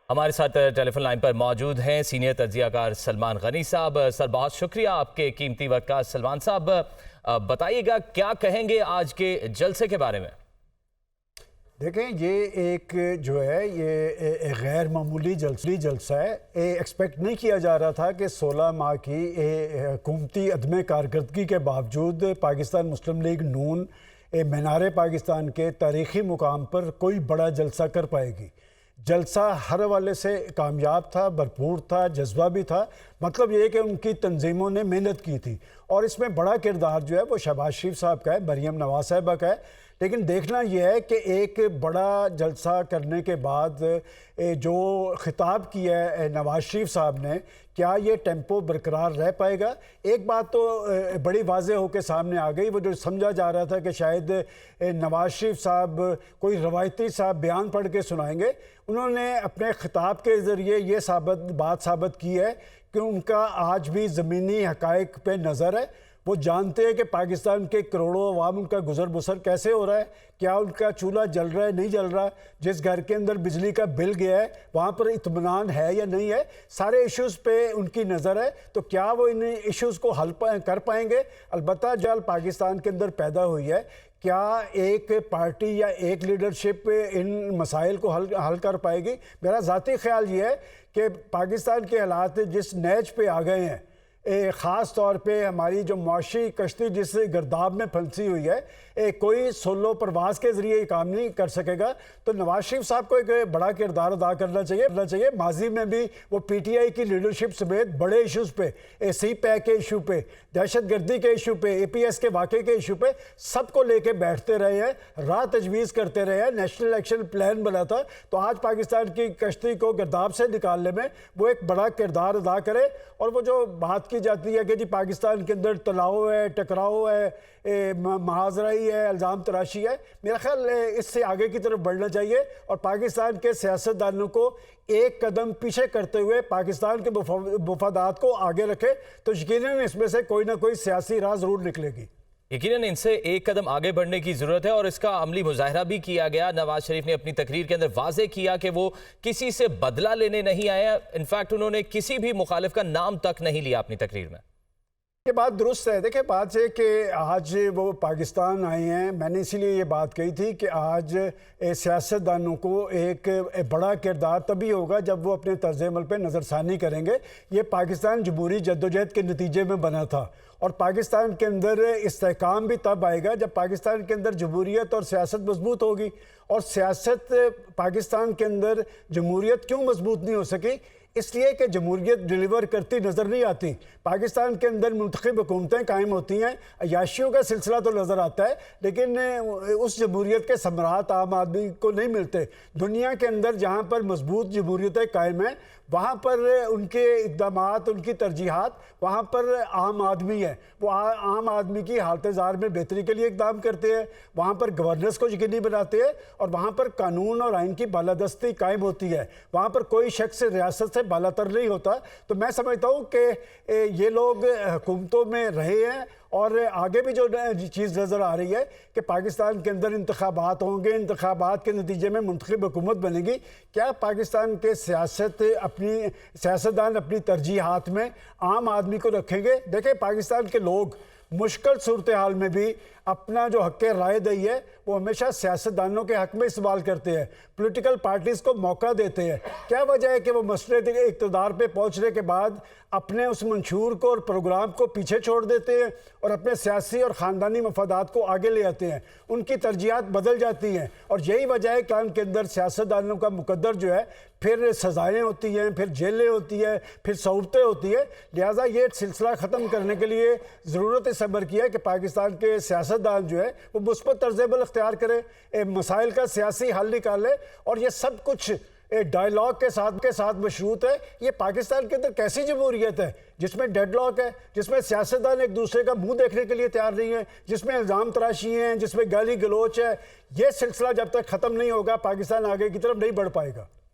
हमारे साथ telephone line पर मौजूद हैं सीनियर तज्जियाकार सलमान गनी साहब। सर, बहुत शुक्रिया आपके कीमती वक्त का। सलमान साहब, बताइएगा क्या कहेंगे आज के जलसे के बारे में? देखें, ये एक जो है ये गैर मामूली जलसा है। एक्सपेक्ट नहीं किया जा रहा था कि 16 माह की हुकूमती अदम कारकर्दगी के बावजूद पाकिस्तान मुस्लिम लीग नून मीनार पाकिस्तान के तारीख़ी मुकाम पर कोई बड़ा जलसा कर पाएगी। जलसा हर हवाले से कामयाब था, भरपूर था, जज्बा भी था। मतलब ये कि उनकी तंजीमों ने मेहनत की थी और इसमें बड़ा किरदार जो है वो शहबाज शरीफ साहब का है, मरीम नवाज साहिबा का है। लेकिन देखना यह है कि एक बड़ा जलसा करने के बाद जो खिताब किया है नवाज शरीफ साहब ने, क्या ये टेम्पो बरकरार रह पाएगा? एक बात तो बड़ी वाज़ेह होकर सामने आ गई, वो जो समझा जा रहा था कि शायद नवाज शरीफ साहब कोई रवायती साहब बयान पढ़ के सुनाएंगे, उन्होंने अपने खिताब के ज़रिए ये बात साबित की है कि उनका आज भी ज़मीनी हक़ाइक़ पे नज़र है। वो जानते हैं कि पाकिस्तान के करोड़ों अवाम उनका गुजर बसर कैसे हो रहा है, क्या उनका चूल्हा जल रहा है, नहीं जल रहा, जिस घर के अंदर बिजली का बिल गया है वहाँ पर इत्मीनान है या नहीं है, सारे इश्यूज़ पे उनकी नज़र है। तो क्या वो इन इश्यूज़ को हल कर पाएंगे? अलबत्ता जो पाकिस्तान के अंदर पैदा हुई है, क्या एक पार्टी या एक लीडरशिप इन मसाइल को हल कर पाएगी? मेरा ज़ाती ख्याल ये है कि पाकिस्तान के हालात जिस नहज पे आ गए हैं, ख़ास तौर पे हमारी जो मुआशी कश्ती जिस गर्दाब में फंसी हुई है, कोई सोलो प्रवास के ज़रिए ये काम नहीं कर सकेगा। तो नवाज शरीफ साहब को एक बड़ा किरदार अदा करना चाहिए। माजी में भी वो PTI की लीडरशिप समेत बड़े इशूज़ पे, CPEC के इशू पे, दहशत गर्दी के इशू पे, APS के वाक़े के इशू पे सबको लेके बैठते रहे हैं, राह तजवीज़ करते रहे हैं, नेशनल एक्शन प्लान बना था। तो आज पाकिस्तान की कश्ती को गर्दाब से निकालने में वो एक बड़ा किरदार अदा करे। और वो जो बात की जाती है कि जी पाकिस्तान के अंदर तनाव है, टकराव है, महाजराई है, इल्ज़ाम तराशी है, मेरा ख्याल इससे आगे की तरफ बढ़ना चाहिए और पाकिस्तान के सियासतदानों को एक कदम पीछे करते हुए पाकिस्तान के मुफादात को आगे रखे, तो यकीनन इसमें से कोई ना कोई सियासी राह ज़रूर निकलेगी। यकीनन इनसे एक कदम आगे बढ़ने की जरूरत है और इसका अमली मुजाहरा भी किया गया। नवाज शरीफ ने अपनी तकरीर के अंदर वाजे किया कि वो किसी से बदला लेने नहीं आए। इनफैक्ट उन्होंने किसी भी मुखालिफ का नाम तक नहीं लिया अपनी तकरीर में। ये बात दुरुस्त है। देखिए, बात है कि आज वो पाकिस्तान आए हैं, मैंने इसीलिए ये बात कही थी कि आज सियासतदानों को एक बड़ा किरदार तभी होगा जब वो अपने तर्ज अमल पर नज़रसानी करेंगे। ये पाकिस्तान जमहूरी जद्दोजहद के नतीजे में बना था और पाकिस्तान के अंदर इस्तेहकाम भी तब आएगा जब पाकिस्तान के अंदर जमहूरियत और सियासत मजबूत होगी। और सियासत पाकिस्तान के अंदर जमहूरियत क्यों मजबूत नहीं हो सकी? इसलिए कि जमहूरियत डिलीवर करती नज़र नहीं आती। पाकिस्तान के अंदर मुंतखब हुकूमतें कायम होती हैं, अयाशियों का सिलसिला तो नज़र आता है, लेकिन उस जमहूरियत के समरात आम आदमी को नहीं मिलते। दुनिया के अंदर जहाँ पर मजबूत जमहूरियतें कायम हैं, वहाँ पर उनके इक़दामात, उनकी तरजीहात, वहाँ पर आम आदमी है, वो आम आदमी की हालत ज़ार में बेहतरी के लिए इक़दाम करते हैं, वहाँ पर गवर्नेंस को यकीनी बनाते हैं और वहाँ पर कानून और आइन की बालादस्ती कायम होती है। वहाँ पर कोई शख्स रियासत से बालातर नहीं होता। तो मैं समझता हूँ कि ये लोग हुकूमतों में रहे हैं और आगे भी जो चीज़ नज़र आ रही है कि पाकिस्तान के अंदर इंतखाबात होंगे, इंतखाबात के नतीजे में मुंतखब हुकूमत बनेगी। क्या पाकिस्तान के सियासतदान अपनी तरजीहात में आम आदमी को रखेंगे? देखिए, पाकिस्तान के लोग मुश्किल सूरत हाल में भी अपना जो हक़ राय दही है वो हमेशा सियासतदानों के हक़ में इस्तेमाल करते हैं, पॉलिटिकल पार्टीज़ को मौका देते हैं। क्या वजह है कि वो मसले इक़्तिदार पे पहुंचने के बाद अपने उस मंशूर को और प्रोग्राम को पीछे छोड़ देते हैं और अपने सियासी और ख़ानदानी मफादात को आगे ले आते हैं? उनकी तरजीहात बदल जाती हैं और यही वजह है कि उनके अंदर सियासतदानों का मुकद्दर जो है, फिर सज़ाएँ होती हैं, फिर जेलें होती हैं, फिर सहूलतें होती हैं। लिहाजा ये सिलसिला ख़त्म करने के लिए ज़रूरत इस अमर की है कि पाकिस्तान के सियासतदान जो है वो मुस्बत तर्ज़ अमल इख्तियार करें, मसाइल का सियासी हल निकाले। और ये सब कुछ डायलॉग के साथ मशरूत है। ये पाकिस्तान के अंदर कैसी जमहूरियत है जिसमें डेडलॉक है, जिसमें सियासतदान एक दूसरे का मुंह देखने के लिए तैयार नहीं है, जिसमें इल्ज़ाम तराशी हैं, जिसमें गाली गलोच है? ये सिलसिला जब तक ख़त्म नहीं होगा पाकिस्तान आगे की तरफ नहीं बढ़ पाएगा।